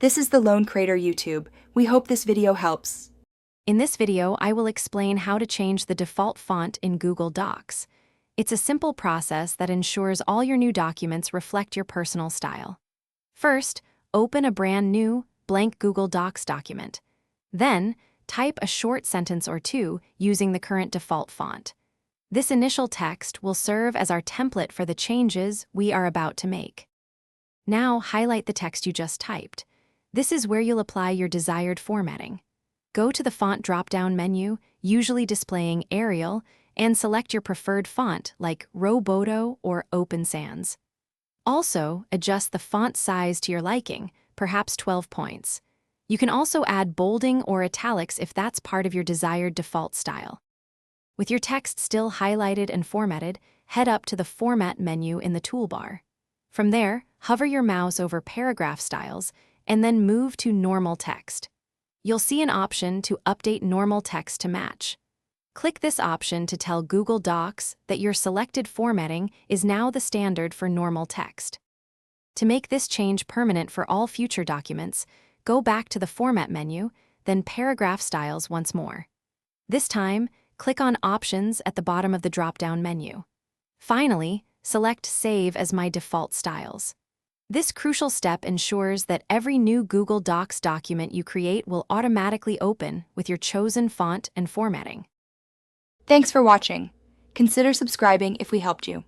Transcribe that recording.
This is the Lone Crater YouTube. We hope this video helps. In this video, I will explain how to change the default font in Google Docs. It's a simple process that ensures all your new documents reflect your personal style. First, open a brand new, blank Google Docs document. Then, type a short sentence or two using the current default font. This initial text will serve as our template for the changes we are about to make. Now, highlight the text you just typed. This is where you'll apply your desired formatting. Go to the font drop-down menu, usually displaying Arial, and select your preferred font like Roboto or Open Sans. Also, adjust the font size to your liking, perhaps 12 points. You can also add bolding or italics if that's part of your desired default style. With your text still highlighted and formatted, head up to the Format menu in the toolbar. From there, hover your mouse over Paragraph Styles and then move to Normal Text. You'll see an option to update normal text to match. Click this option to tell Google Docs that your selected formatting is now the standard for normal text. To make this change permanent for all future documents, go back to the Format menu, then Paragraph Styles once more. This time, click on Options at the bottom of the drop-down menu. Finally, select Save as My Default Styles. This crucial step ensures that every new Google Docs document you create will automatically open with your chosen font and formatting. Thanks for watching. Consider subscribing if we helped you.